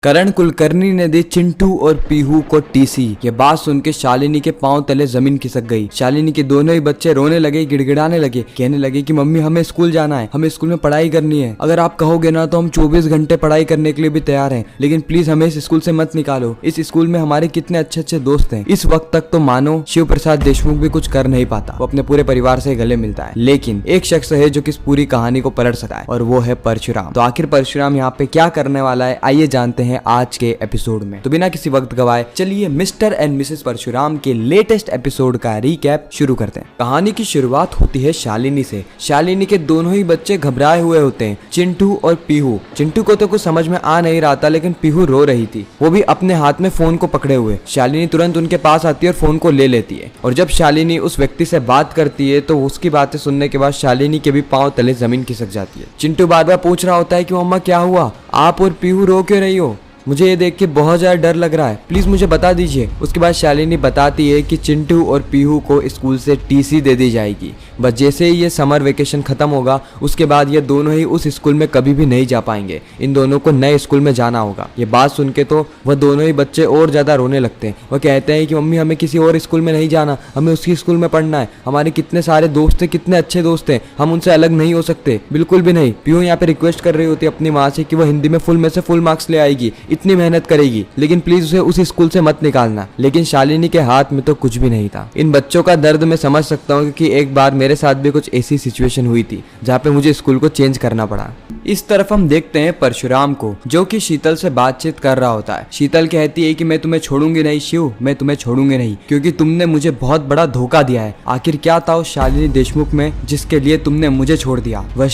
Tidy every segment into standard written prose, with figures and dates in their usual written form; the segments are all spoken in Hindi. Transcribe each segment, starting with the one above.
करण कुलकर्णी ने दी चिंटू और पीहू को टीसी। ये बात सुन के शालिनी के पांव तले जमीन खिसक गई। शालिनी के दोनों ही बच्चे रोने लगे, गिड़गिड़ाने लगे, कहने लगे कि मम्मी हमें स्कूल जाना है, हमें स्कूल में पढ़ाई करनी है। अगर आप कहोगे ना तो हम 24 घंटे पढ़ाई करने के लिए भी तैयार हैं, लेकिन प्लीज हमें इस स्कूल से मत निकालो। इस स्कूल में हमारे कितने अच्छे अच्छे दोस्त हैं। इस वक्त तक तो मानो शिव प्रसाद देशमुख भी कुछ कर नहीं पाता, वो अपने पूरे परिवार से गले मिलता है, लेकिन एक शख्स है जो कि इस पूरी कहानी को पलट सकता है, और वो है परशुराम। तो आखिर परशुराम यहाँ पे क्या करने वाला है, आइए जानते हैं आज के एपिसोड में। तो बिना किसी वक्त गवाए चलिए मिस्टर एंड मिसेस परशुराम के लेटेस्ट एपिसोड का रीकैप शुरू करते हैं। कहानी की शुरुआत होती है शालिनी से। शालिनी के दोनों ही बच्चे घबराए हुए होते हैं, चिंटू और पीहू। चिंटू को तो कुछ समझ में आ नहीं रहा था, लेकिन पीहू रो रही थी, वो भी अपने हाथ में फोन को पकड़े हुए। शालिनी तुरंत उनके पास आती है और फोन को ले लेती है, और जब शालिनी उस व्यक्ति से बात करती है तो उसकी बातें सुनने के बाद शालिनी के भी पांव तले जमीन खिसक जाती है। चिंटू बार बार पूछ रहा होता है कि मम्मा क्या हुआ, आप और पीहू रो क्यों रही हो, मुझे ये देख के बहुत ज्यादा डर लग रहा है, प्लीज मुझे बता दीजिए। उसके बाद शालिनी बताती है कि चिंटू और पीहू को स्कूल से टीसी दे दी जाएगी। बस जैसे ही ये समर वेकेशन खत्म होगा उसके बाद ये दोनों ही उस स्कूल में कभी भी नहीं जा पाएंगे। इन दोनों को नए स्कूल में जाना होगा। ये बात सुन के तो वह दोनों ही बच्चे और ज्यादा रोने लगते हैं। वह कहते हैं कि मम्मी हमें किसी और स्कूल में नहीं जाना, हमें उसी स्कूल में पढ़ना है। हमारे कितने सारे दोस्त हैं, कितने अच्छे दोस्त हैं, हम उनसे अलग नहीं हो सकते, बिल्कुल भी नहीं। पीहू यहाँ पे रिक्वेस्ट कर रही होती है अपनी माँ से कि वह हिंदी में से फुल मार्क्स ले आएगी, इतनी मेहनत करेगी, लेकिन प्लीज उसे उस स्कूल से मत निकालना। लेकिन शालिनी के हाथ में तो कुछ भी नहीं था। इन बच्चों का दर्द मैं समझ सकता हूँ, क्योंकि एक बार मेरे साथ भी कुछ ऐसी सिचुएशन हुई थी जहाँ पे मुझे स्कूल को चेंज करना पड़ा। इस तरफ हम देखते हैं परशुराम को, जो कि शीतल से बातचीत कर रहा होता है। शीतल कहती है कि मैं तुम्हें छोड़ूंगी नहीं शिव, मैं तुम्हें छोड़ूंगी नहीं, क्योंकि तुमने मुझे बहुत बड़ा धोखा दिया है। आखिर क्या था उस शालिनी देशमुख में जिसके लिए तुमने मुझे छोड़ दिया। वह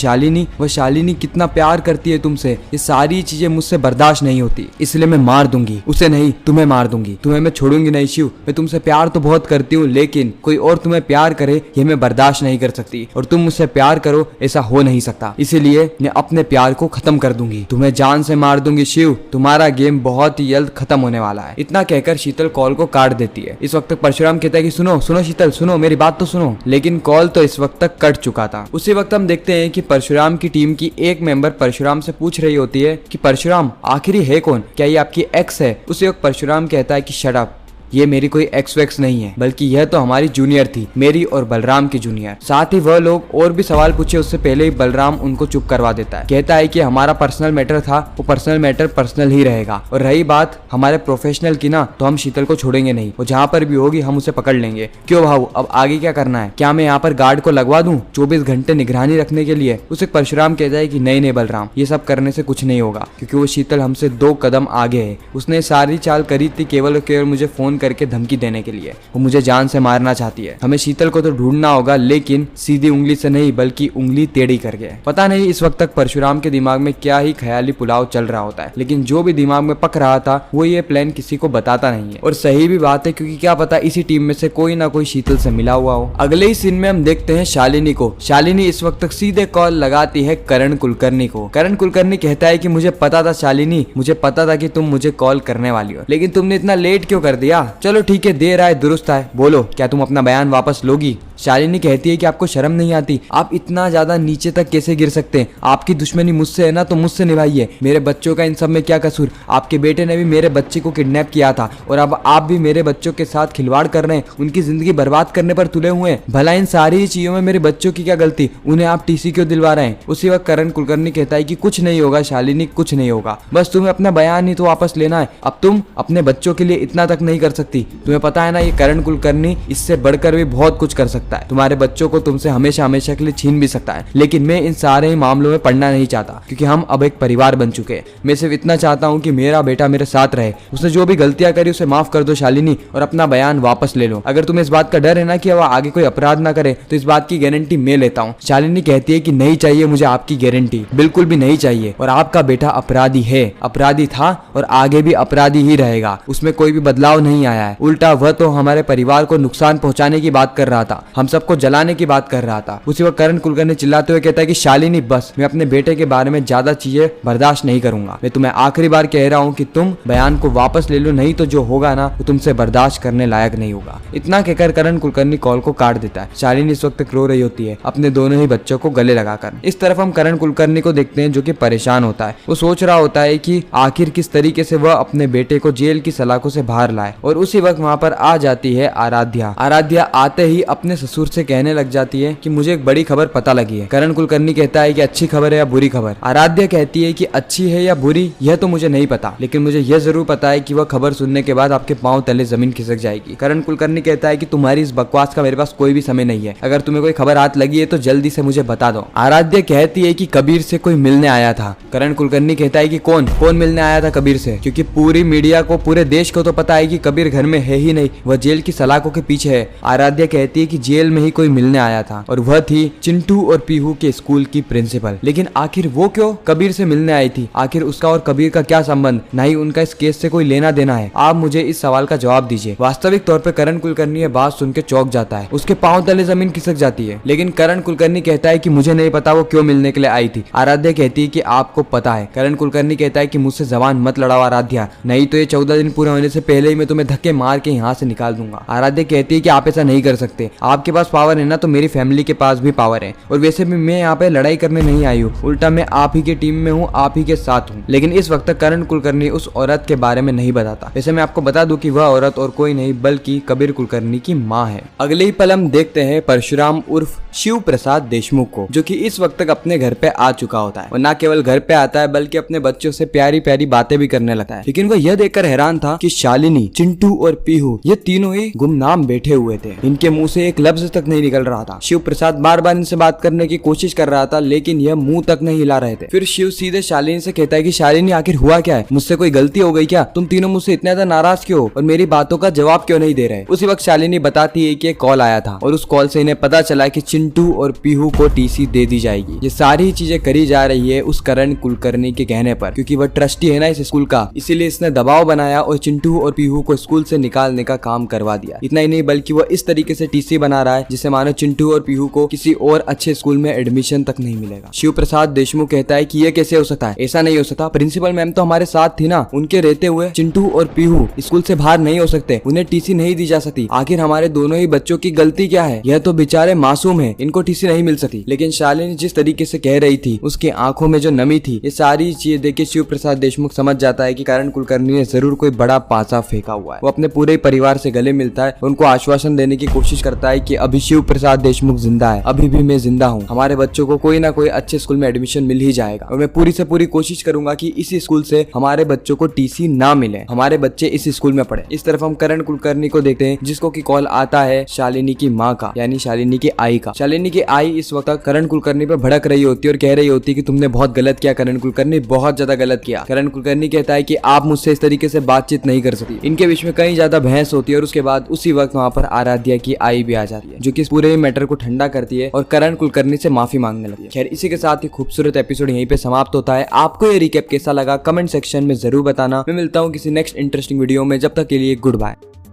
शालिनी कितना प्यार करती है तुमसे, ये सारी चीजें मुझसे बर्दाश्त नहीं होती, इसलिए मैं मार दूंगी उसे, नहीं तुम्हें मार दूंगी, तुम्हें मैं छोड़ूंगी नहीं शिव। मैं तुमसे प्यार तो बहुत करती हूँ, लेकिन कोई और तुम्हें प्यार करे ये मैं बर्दाश्त नहीं कर सकती, और तुम मुझसे प्यार करो ऐसा हो नहीं सकता, इसीलिए मैं अपने प्यार को खत्म कर दूंगी, तुम्हें जान से मार दूंगी शिव, तुम्हारा गेम बहुत ही जल्द खत्म होने वाला है। इतना कहकर शीतल कॉल को काट देती है। इस वक्त तक परशुराम कहता है कि सुनो सुनो शीतल सुनो, मेरी बात तो सुनो, लेकिन कॉल तो इस वक्त तक कट चुका था। उसी वक्त हम देखते हैं कि परशुराम की टीम की एक मेंबर परशुराम से पूछ रही होती है कि परशुराम आखिर है कौन, क्या ये आपकी एक्स है। उसी वक्त परशुराम कहता है कि शट अप, ये मेरी कोई एक्स वैक्स नहीं है, बल्कि यह तो हमारी जूनियर थी, मेरी और बलराम की जूनियर। साथ ही वह लोग और भी सवाल पूछे उससे पहले ही बलराम उनको चुप करवा देता है। कहता है कि हमारा पर्सनल मैटर था, वो पर्सनल मैटर पर्सनल ही रहेगा, और रही बात हमारे प्रोफेशनल की ना, तो हम शीतल को छोड़ेंगे नहीं, वो जहाँ पर भी होगी हम उसे पकड़ लेंगे। क्यों भाऊ, अब आगे क्या करना है, क्या मैं यहाँ पर गार्ड को लगवा दूं 24 घंटे निगरानी रखने के लिए। उसे परशुराम कहता है कि नहीं बलराम, ये सब करने से कुछ नहीं होगा, क्योंकि वो शीतल हमसे 2 कदम आगे है। उसने सारी चाल करी थी केवल और केवल मुझे फोन करके धमकी देने के लिए, वो मुझे जान से मारना चाहती है। हमें शीतल को तो ढूंढना होगा, लेकिन सीधी उंगली से नहीं बल्कि उंगली टेढ़ी करके। पता नहीं इस वक्त तक परशुराम के दिमाग में क्या ही ख्याली पुलाव चल रहा होता है, लेकिन जो भी दिमाग में पक रहा था वो ये प्लान किसी को बताता नहीं है। और सही भी बात है, क्योंकि क्या पता इसी टीम में से कोई ना कोई शीतल से मिला हुआ हो। अगले ही सीन में हम देखते हैं शालिनी को। शालिनी इस वक्त तक सीधे कॉल लगाती है करण कुलकर्णी को। करण कुलकर्णी कहता है कि मुझे पता था शालिनी, मुझे पता था कि तुम मुझे कॉल करने वाली हो, लेकिन तुमने इतना लेट क्यों कर दिया। चलो ठीक है, देर आए दुरुस्त आए, बोलो क्या तुम अपना बयान वापस लोगी। शालिनी कहती है कि आपको शर्म नहीं आती, आप इतना ज्यादा नीचे तक कैसे गिर सकते हैं। आपकी दुश्मनी मुझसे है ना, तो मुझसे निभाइए। मेरे बच्चों का इन सब में क्या कसूर, आपके बेटे ने भी मेरे बच्चे को किडनैप किया था, और अब आप भी मेरे बच्चों के साथ खिलवाड़ कर रहे हैं, उनकी जिंदगी बर्बाद करने पर तुले हुए हैं। भला इन सारी चीजों में मेरे बच्चों की क्या गलती, उन्हें आप टीसी क्यों दिलवा रहे हैं। उसी वक्त करण कुलकर्णी कहता है कि कुछ नहीं होगा शालिनी, कुछ नहीं होगा, बस तुम्हें अपना बयान ही तो वापस लेना है। अब तुम अपने बच्चों के लिए इतना तक नहीं कर सकती, तुम्हें पता है ना ये करण कुलकर्णी इससे बढ़कर भी बहुत कुछ कर सकता है, तुम्हारे बच्चों को तुमसे हमेशा हमेशा के लिए छीन भी सकता है। लेकिन मैं इन सारे मामलों में पड़ना नहीं चाहता, क्योंकि हम अब एक परिवार बन चुके हैं। मैं सिर्फ इतना चाहता हूँ कि मेरा बेटा मेरे साथ रहे, उसने जो भी गलतियां करी उसे माफ कर दो शालिनी, और अपना बयान वापस ले लो। अगर तुम्हें इस बात का डर है ना कि वह आगे कोई अपराध ना करे, तो इस बात की गारंटी मैं लेता हूँ। शालिनी कहती है कि नहीं चाहिए मुझे आपकी गारंटी, बिल्कुल भी नहीं चाहिए, और आपका बेटा अपराधी है, अपराधी था और आगे भी अपराधी ही रहेगा, उसमें कोई भी बदलाव नहीं नहीं आया है, उल्टा वह तो हमारे परिवार को नुकसान पहुंचाने की बात कर रहा था, हम सबको जलाने की बात कर रहा था। उसी वक्त करण कुलकर्णी चिल्लाते हुए कहता है कि शालिनी बस, मैं अपने बेटे के बारे में ज्यादा चीजें बर्दाश्त नहीं करूंगा। मैं तुम्हें आखिरी बार कह रहा हूँ कि तुम बयान को वापस ले लो, नहीं तो जो होगा ना वो तुमसे बर्दाश्त करने लायक नहीं होगा। इतना कहकर करण कुलकर्णी कॉल को काट देता है। शालिनी इस वक्त रो रही होती है अपने दोनों ही बच्चों को गले लगाकर। इस तरफ हम करण कुलकर्णी को देखते हैं जो कि परेशान होता है। वो सोच रहा होता है कि आखिर किस तरीके से वह अपने बेटे को जेल की सलाखों से बाहर लाए। और उसी वक्त वहाँ पर आ जाती है आराध्या। आराध्या आते ही अपने ससुर से कहने लग जाती है कि मुझे एक बड़ी खबर पता लगी है। करण कुलकर्णी कहता है कि अच्छी खबर है या बुरी खबर। आराध्या कहती है कि अच्छी है या बुरी यह तो मुझे नहीं पता, लेकिन मुझे यह जरूर पता है कि वह खबर सुनने के बाद आपके पांव तले जमीन खिसक जाएगी। करण कुलकर्णी कहता है कि तुम्हारी इस बकवास का मेरे पास कोई भी समय नहीं है, अगर तुम्हें कोई खबर हाथ लगी है तो जल्दी से मुझे बता दो। आराध्या कहती है कि कबीर से कोई मिलने आया था। करण कुलकर्णी कहता है कि कौन मिलने आया था कबीर से, क्योंकि पूरी मीडिया को, पूरे देश को तो पता है कि कबीर घर में है ही नहीं, वह जेल की सलाखों के पीछे है। आराध्या कहती है कि जेल में ही कोई मिलने आया था और वह थी चिंटू और पीहू के स्कूल की प्रिंसिपल। लेकिन आखिर वो क्यों कबीर से मिलने आई थी? आखिर उसका और कबीर का क्या संबंध? ना ही उनका इस केस से कोई लेना देना है। आप मुझे इस सवाल का जवाब दीजिए। वास्तविक तौर पर करण कुलकर्णी ये बात सुन के चौंक जाता है, उसके पांव तले जमीन खिसक जाती है। लेकिन करण कुलकर्णी कहता है कि मुझे नहीं पता वो क्यों मिलने के लिए आई थी। आराध्या कहती है कि आपको पता है। करण कुलकर्णी कहता है कि मुझसे जबान मत लड़ाओ आराध्या, नहीं तो ये 14 दिन पूरे होने से पहले ही मैं तुम्हें धक्के मार के यहाँ से निकाल दूंगा। आराध्या कहती है कि आप ऐसा नहीं कर सकते, आपके पास पावर है ना तो मेरी फैमिली के पास भी पावर है, और वैसे भी मैं यहाँ पे लड़ाई करने नहीं आई हूँ, उल्टा मैं आप ही की टीम में हूँ, आप ही के साथ हूँ। लेकिन इस वक्त तक करण कुलकर्णी उस औरत के बारे में नहीं बताता। वैसे मैं आपको बता दूं कि वह औरत और कोई नहीं बल्कि कबीर कुलकर्णी की माँ है। अगले ही पल हम देखते हैं परशुराम उर्फ शिव प्रसाद देशमुख को, जो कि इस वक्त तक अपने घर पे आ चुका होता है। और न केवल घर पे आता है बल्कि अपने बच्चों से प्यारी प्यारी बातें भी करने लगता है। लेकिन वह यह देखकर हैरान था कि शालिनी, चिंटू और पीहू ये तीनों ही गुमनाम बैठे हुए थे। इनके मुंह से एक लफ्ज तक नहीं निकल रहा था। शिव प्रसाद बार बार इनसे बात करने की कोशिश कर रहा था, लेकिन यह मुंह तक नहीं हिला रहे थे। फिर शिव सीधे शालिनी से कहता है कि शालिनी आखिर हुआ क्या है? मुझसे कोई गलती हो गई क्या? तुम तीनों मुझसे इतना ज्यादा नाराज क्यों हो और मेरी बातों का जवाब क्यों नहीं दे रहे? उसी वक्त शालिनी बताती है कि एक कॉल आया था और उस कॉल से इन्हें पता चला कि चिंटू और पीहू को टीसी दे दी जाएगी। ये सारी चीजें करी जा रही है उस करण कुलकर्णी के कहने पर, क्योंकि वह ट्रस्टी है ना इस स्कूल का, इसीलिए इसने दबाव बनाया और चिंटू और पीहू को स्कूल से निकालने का काम करवा दिया। इतना ही नहीं बल्कि वह इस तरीके से टीसी बना रहा है जिससे मानो चिंटू और पीहू को किसी और अच्छे स्कूल में एडमिशन तक नहीं मिलेगा। शिव प्रसाद देशमुख कहता है कि यह कैसे हो सकता है? ऐसा नहीं हो सकता, प्रिंसिपल मैम तो हमारे साथ थी ना, उनके रहते हुए चिंटू और पीहू स्कूल से बाहर नहीं हो सकते, उन्हें टीसी नहीं दी जा सकती। आखिर हमारे दोनों ही बच्चों की गलती क्या है? यह तो बेचारे मासूम है, इनको टीसी नहीं मिल सकती। लेकिन शालिनी जिस तरीके से कह रही थी, उसकी आंखों में जो नमी थी, ये सारी चीजें देख के शिव प्रसाद देशमुख समझ जाता है कि करण कुलकर्णी ने जरूर कोई बड़ा पासा फेंका हुआ है। वो अपने पूरे परिवार से गले मिलता है, उनको आश्वासन देने की कोशिश करता है कि अभी शिव प्रसाद देशमुख जिंदा है, अभी भी मैं जिंदा हूँ, हमारे बच्चों को कोई ना कोई अच्छे स्कूल में एडमिशन मिल ही जाएगा और मैं पूरी से पूरी कोशिश करूंगा कि इस स्कूल से हमारे बच्चों को टीसी ना मिले, हमारे बच्चे इस स्कूल में पढ़े। इस तरफ हम करण कुलकर्णी को देखते हैं जिसको की कॉल आता है शालिनी की माँ का, यानी शालिनी की आई का। शालिनी की आई इस वक्त करण कुलकर्णी पे भड़क रही होती है और कह रही होती है कि तुमने बहुत गलत किया करण कुलकर्णी, बहुत ज्यादा गलत किया। करण कुलकर्णी कहता है कि आप मुझसे इस तरीके से बातचीत नहीं कर सकती। इनके बीच में कई ज्यादा बहस होती है और उसके बाद उसी वक्त वहाँ पर आराध्या की आई भी आ जाती है, जो कि इस पूरे मैटर को ठंडा करती है और करण कुलकर्णी से माफी मांगने लगती है। खैर इसी के साथ ही खूबसूरत एपिसोड यहीं पे समाप्त होता है। आपको ये रिकैप कैसा लगा कमेंट सेक्शन में जरूर बताना। मैं मिलता हूँ किसी नेक्स्ट इंटरेस्टिंग वीडियो में, जब तक के लिए गुड बाय।